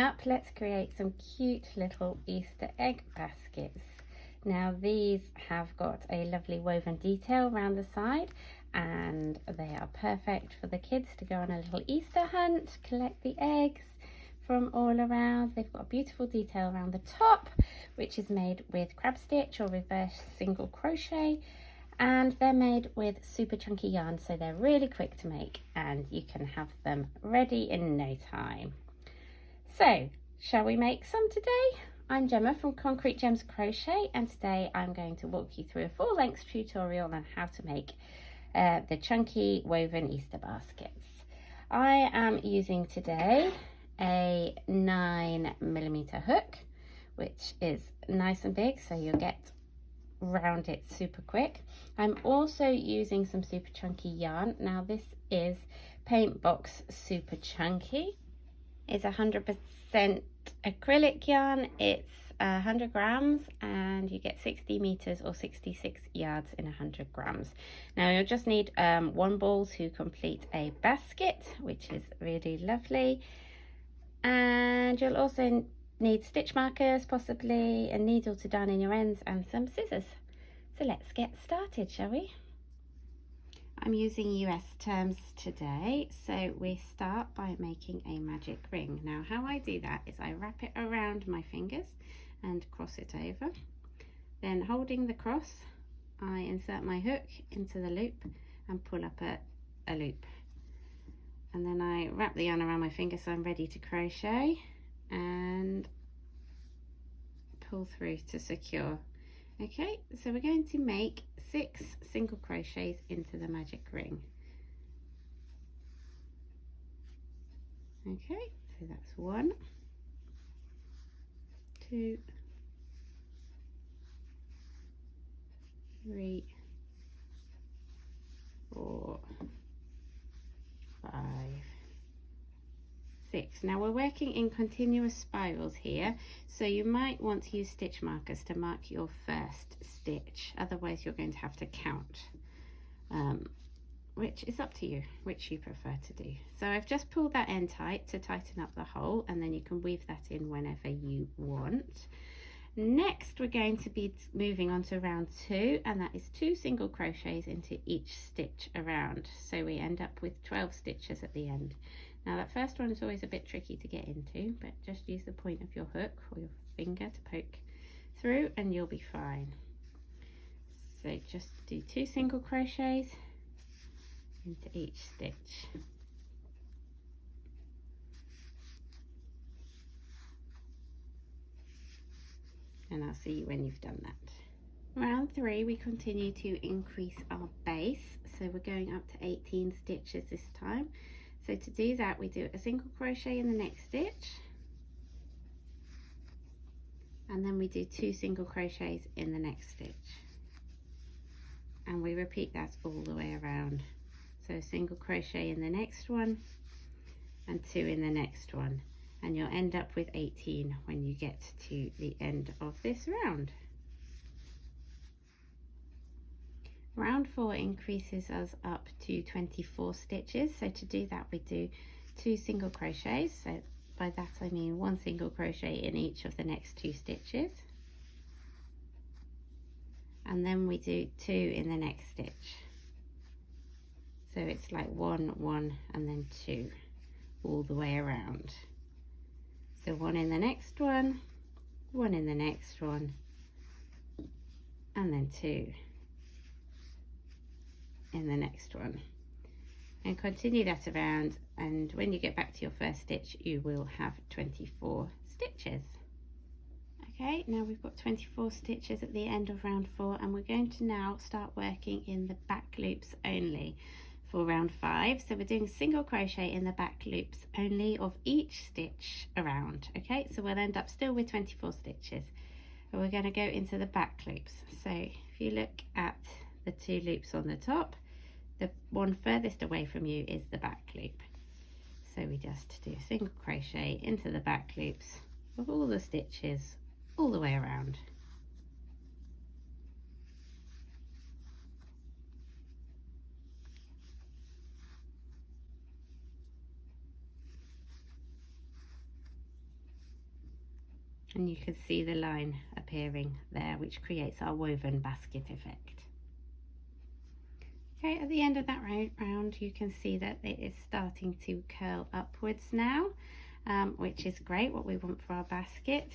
up, let's create some cute little Easter egg baskets. Now these have got a lovely woven detail around the side, and they are perfect for the kids to go on a little Easter hunt, collect the eggs from all around. They've got a beautiful detail around the top, which is made with crab stitch or reverse single crochet, and they're made with super chunky yarn, so they're really quick to make and you can have them ready in no time. So shall we make some today? I'm Gemma from Concrete Gems Crochet, and today I'm going to walk you through a full-length tutorial on how to make the chunky woven Easter baskets. I am using today a 9mm hook, which is nice and big, so you'll get round it super quick. I'm also using some super chunky yarn. Now this is Paint Box Super Chunky. It's 100% acrylic yarn. It's 100 grams and you get 60 meters or 66 yards in 100 grams. Now you'll just need one ball to complete a basket, which is really lovely. And you'll also need stitch markers, possibly a needle to darn in your ends, and some scissors. So let's get started, shall we? I'm using US terms today, so we start by making a magic ring. Now how I do that is I wrap it around my fingers and cross it over. Then holding the cross, I insert my hook into the loop and pull up a loop. And then I wrap the yarn around my finger so I'm ready to crochet and pull through to secure. Okay, so we're going to make 6 single crochets into the magic ring. Okay, so that's 1, 2, 3, 4, 5, 6. Now we're working in continuous spirals here, so you might want to use stitch markers to mark your first stitch, otherwise you're going to have to count, which is up to you, which you prefer to do. So I've just pulled that end tight to tighten up the hole, and then you can weave that in whenever you want. Next we're going to be moving on to round 2, and that is 2 single crochets into each stitch around, so we end up with 12 stitches at the end. Now that first one is always a bit tricky to get into, but just use the point of your hook or your finger to poke through and you'll be fine. So just do 2 single crochets into each stitch. And I'll see you when you've done that. Round 3 we continue to increase our base, so we're going up to 18 stitches this time. So to do that we do a single crochet in the next stitch, and then we do 2 single crochets in the next stitch, and we repeat that all the way around. So single crochet in the next one and 2 in the next one, and you'll end up with 18 when you get to the end of this round. Round 4 increases us up to 24 stitches, so to do that we do 2 single crochets, so by that I mean 1 single crochet in each of the next 2 stitches, and then we do 2 in the next stitch, so it's like 1, 1 and then 2 all the way around. So 1 in the next one, 1 in the next one, and then 2 in the next one, and continue that around, and when you get back to your first stitch you will have 24 stitches. Okay, now we've got 24 stitches at the end of round 4, and we're going to now start working in the back loops only for round 5. So we're doing single crochet in the back loops only of each stitch around. Okay, so we'll end up still with 24 stitches, but we're going to go into the back loops. So if you look at the 2 loops on the top, the one furthest away from you is the back loop. So we just do a single crochet into the back loops of all the stitches all the way around. and you can see the line appearing there, which creates our woven basket effect. Okay, at the end of that round you can see that it is starting to curl upwards now, which is great, what we want for our basket.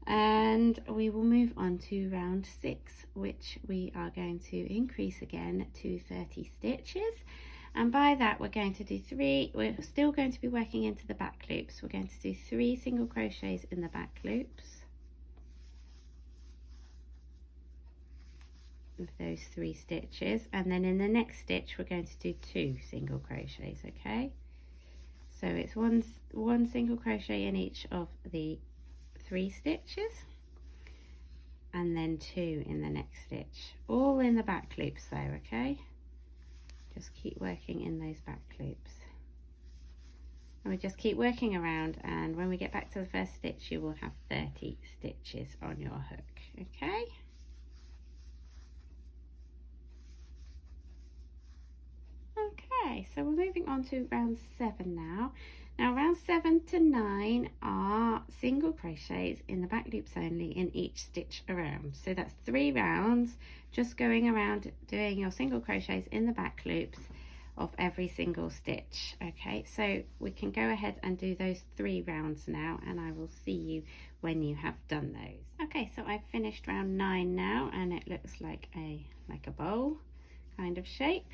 And we will move on to round 6, which we are going to increase again to 30 stitches. And by that we're going to do 3, we're still going to be working into the back loops. We're going to do 3 single crochets in the back loops of those 3 stitches, and then in the next stitch we're going to do 2 single crochets. Okay, so it's one single crochet in each of the 3 stitches, and then 2 in the next stitch, all in the back loops though. Okay, just keep working in those back loops, and we just keep working around, and when we get back to the first stitch you will have 30 stitches on your hook. Okay, so we're moving on to round 7 now. Now round 7 to 9 are single crochets in the back loops only in each stitch around. So that's 3 rounds just going around doing your single crochets in the back loops of every single stitch. Okay, so we can go ahead and do those 3 rounds now, and I will see you when you have done those. Okay, so I've finished round 9 now, and it looks like a bowl kind of shape.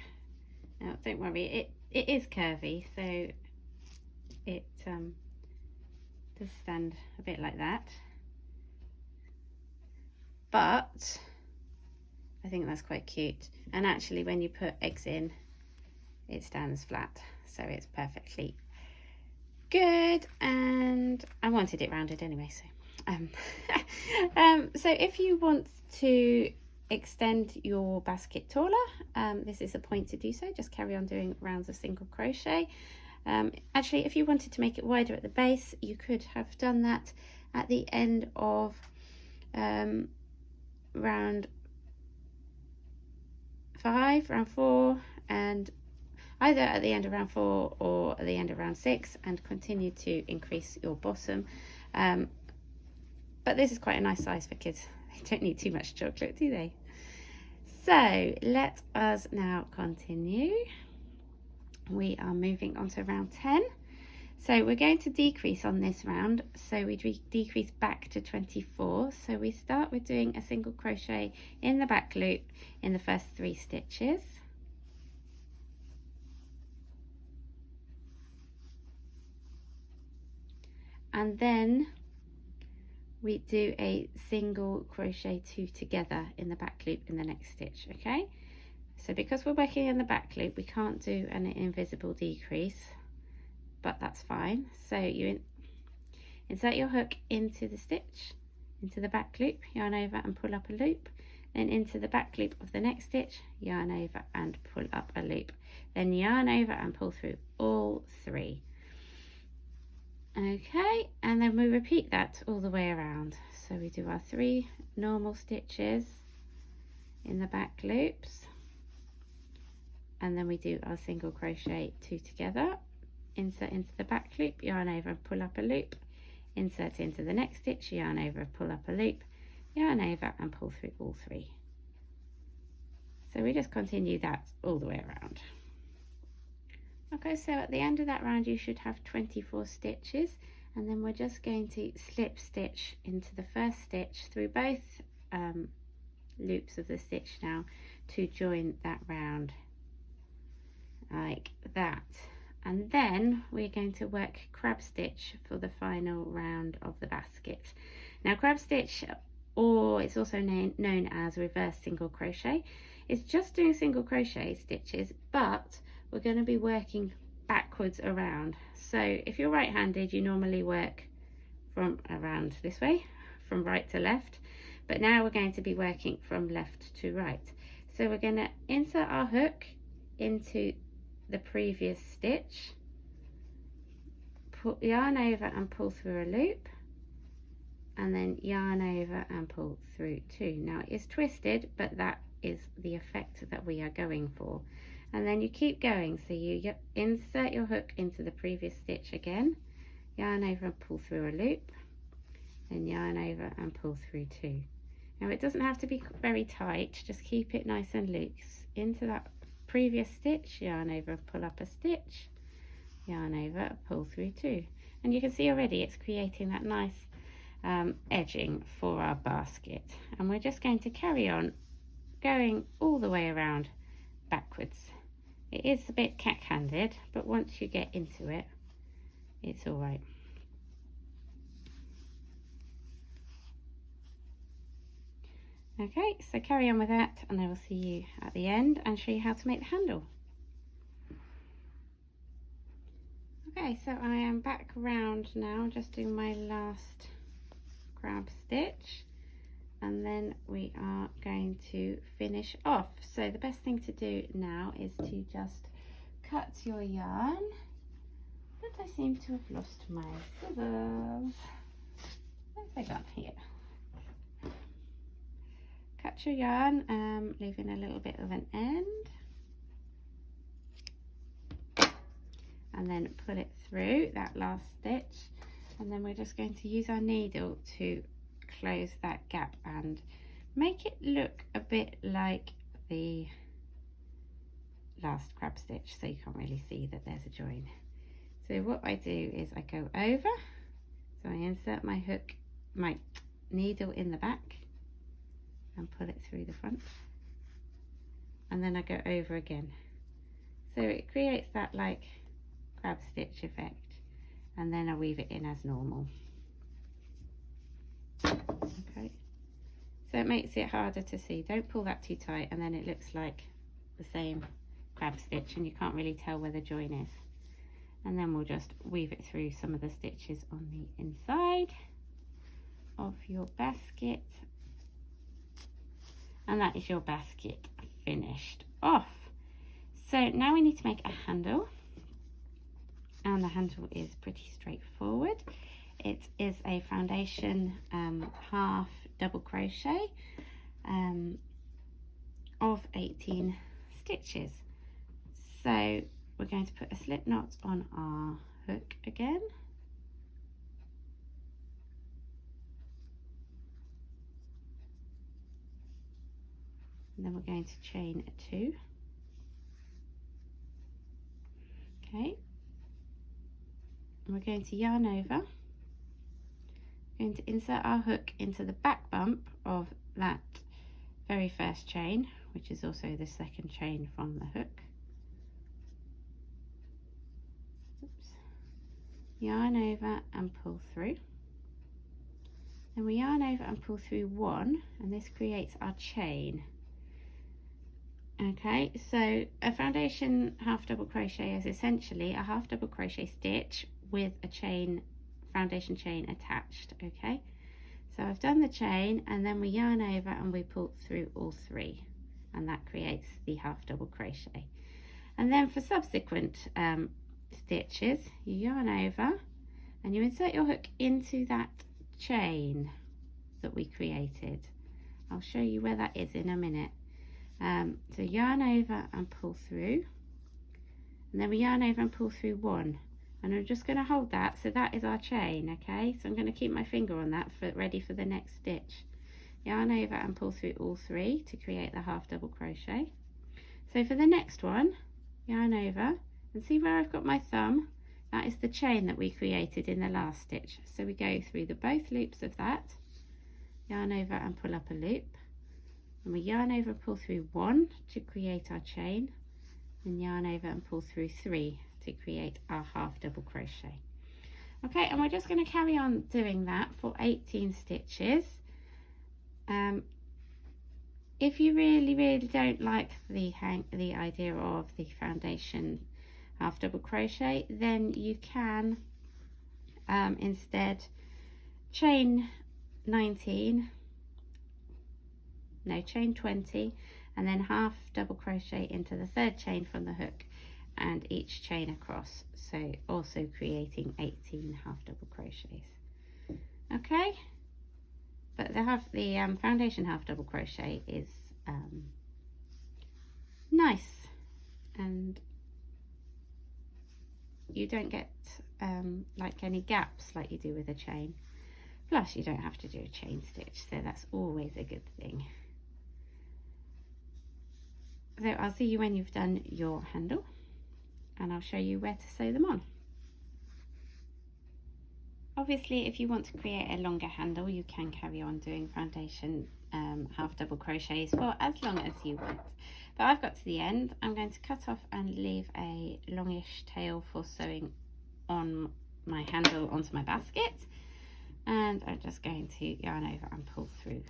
Now don't worry, it is curvy, so it does stand a bit like that, but I think that's quite cute, and actually when you put eggs in it stands flat, so it's perfectly good, and I wanted it rounded anyway, so so if you want to extend your basket taller, this is a point to do so. Just carry on doing rounds of single crochet. Actually, if you wanted to make it wider at the base, you could have done that at the end of round 5, round 4, and either at the end of round 4 or at the end of round 6, and continue to increase your bottom. But this is quite a nice size for kids. They don't need too much chocolate, do they? So let us now continue. We are moving on to round 10. So we're going to decrease on this round, so we decrease back to 24. So we start with doing a single crochet in the back loop in the first 3 stitches, and then we do a single crochet 2 together in the back loop in the next stitch. Okay, so because we're working in the back loop we can't do an invisible decrease, but that's fine. So you insert your hook into the stitch, into the back loop, yarn over and pull up a loop, then into the back loop of the next stitch, yarn over and pull up a loop, then yarn over and pull through all 3. Okay, and then we repeat that all the way around. So we do our 3 normal stitches in the back loops, and then we do our single crochet 2 together, insert into the back loop, yarn over and pull up a loop, insert into the next stitch, yarn over and pull up a loop, yarn over and pull through all 3. So we just continue that all the way around. Okay, so at the end of that round you should have 24 stitches, and then we're just going to slip stitch into the first stitch through both loops of the stitch now to join that round like that, and then we're going to work crab stitch for the final round of the basket. Now crab stitch, or it's also known as reverse single crochet, is just doing single crochet stitches, but we're going to be working backwards around. So if you're right-handed you normally work from around this way, from right to left, but now we're going to be working from left to right. So we're going to insert our hook into the previous stitch, put yarn over and pull through a loop, and then yarn over and pull through 2. Now it is twisted, but that is the effect that we are going for. And then you keep going, so you insert your hook into the previous stitch again, yarn over and pull through a loop, then yarn over and pull through 2. Now it doesn't have to be very tight, just keep it nice and loose. Into that previous stitch, yarn over, pull up a stitch, yarn over, pull through 2. And you can see already it's creating that nice edging for our basket. And we're just going to carry on going all the way around backwards. It is a bit cack-handed, but once you get into it, it's all right. Okay, so carry on with that, and I will see you at the end and show you how to make the handle. Okay, so I am back round now, just doing my last crab stitch, and then we are going to finish off. So the best thing to do now is to just cut your yarn, but I seem to have lost my scissors. Where's they gone? Here. Cut your yarn, leaving a little bit of an end, and then pull it through that last stitch, and then we're just going to use our needle to close that gap and make it look a bit like the last crab stitch, so you can't really see that there's a join. So what I do is I go over, so I insert my hook, my needle in the back and pull it through the front, and then I go over again, so it creates that like crab stitch effect, and then I weave it in as normal. Okay, so it makes it harder to see. Don't pull that too tight, and then it looks like the same crab stitch and you can't really tell where the join is. And then we'll just weave it through some of the stitches on the inside of your basket, and that is your basket finished off. So now we need to make a handle, and the handle is pretty straightforward. It is a foundation half double crochet of 18 stitches. So we're going to put a slip knot on our hook again, and then we're going to chain 2. Okay, and we're going to yarn over, going to insert our hook into the back bump of that very first chain, which is also the second chain from the hook. Oops. Yarn over and pull through. Then we yarn over and pull through 1, and this creates our chain. Okay, so a foundation half double crochet is essentially a half double crochet stitch with a chain, foundation chain attached. Okay, so I've done the chain, and then we yarn over and we pull through all 3, and that creates the half double crochet. And then for subsequent stitches, you yarn over and you insert your hook into that chain that we created. I'll show you where that is in a minute. So yarn over and pull through, and then we yarn over and pull through 1, and I'm just going to hold that, so that is our chain. Okay, so I'm going to keep my finger on that for ready for the next stitch. Yarn over and pull through all 3 to create the half double crochet. So for the next one, yarn over, and see where I've got my thumb, that is the chain that we created in the last stitch. So we go through the both loops of that, yarn over and pull up a loop, and we yarn over and pull through 1 to create our chain, and yarn over and pull through 3 to create our half double crochet. Okay, and we're just going to carry on doing that for 18 stitches. If you really don't like the idea of the foundation half double crochet, then you can instead chain 20, and then half double crochet into the 3rd chain from the hook, and each chain across, so also creating 18 half double crochets. Okay, but the foundation half double crochet is nice, and you don't get like any gaps like you do with a chain. Plus you don't have to do a chain stitch, so that's always a good thing. So I'll see you when you've done your handle, and I'll show you where to sew them on. Obviously, if you want to create a longer handle, you can carry on doing foundation half double crochets for as long as you want. But I've got to the end. I'm going to cut off and leave a longish tail for sewing on my handle onto my basket. And I'm just going to yarn over and pull through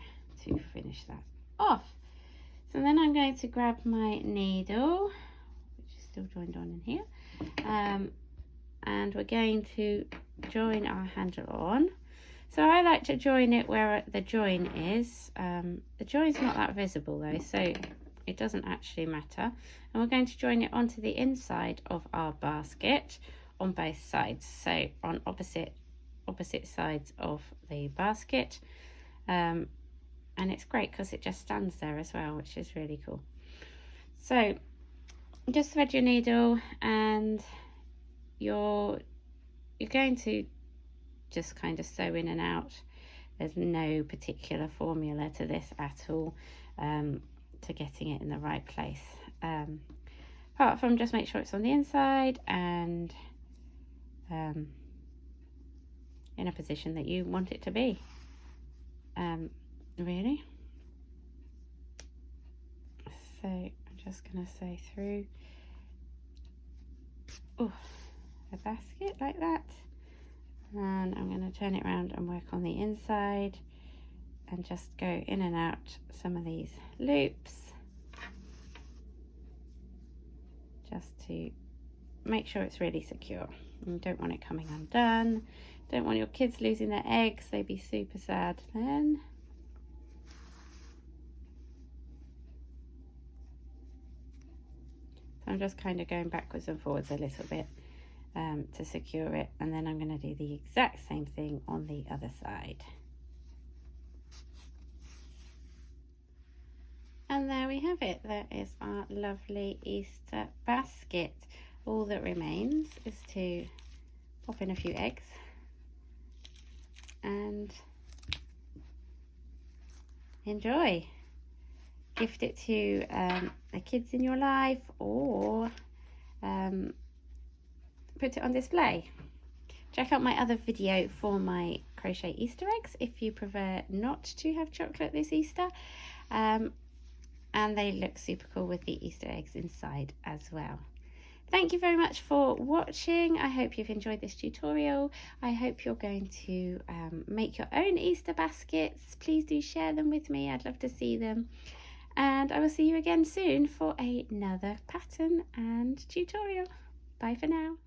to finish that off. So then I'm going to grab my needle, which is still joined on in here, and we're going to join our handle on. So I like to join it where the join is. The join's not that visible though, so it doesn't actually matter. And we're going to join it onto the inside of our basket on both sides, so on opposite sides of the basket. And it's great because it just stands there as well, which is really cool. So just thread your needle, and you're going to just kind of sew in and out. There's no particular formula to this at all, to getting it in the right place, apart from just make sure it's on the inside and in a position that you want it to be, really. So I'm just going to sew through the basket like that, and I'm going to turn it around and work on the inside and just go in and out some of these loops, just to make sure it's really secure. You don't want it coming undone, don't want your kids losing their eggs, they'd be super sad then. So I'm just kind of going backwards and forwards a little bit to secure it, and then I'm going to do the exact same thing on the other side. And there we have it. That is our lovely Easter basket. All that remains is to pop in a few eggs and enjoy. Gift it to the kids in your life, or put it on display. Check out my other video for my crochet Easter eggs if you prefer not to have chocolate this Easter. And they look super cool with the Easter eggs inside as well. Thank you very much for watching. I hope you've enjoyed this tutorial. I hope you're going to make your own Easter baskets. Please do share them with me. I'd love to see them. And I will see you again soon for another pattern and tutorial. Bye for now.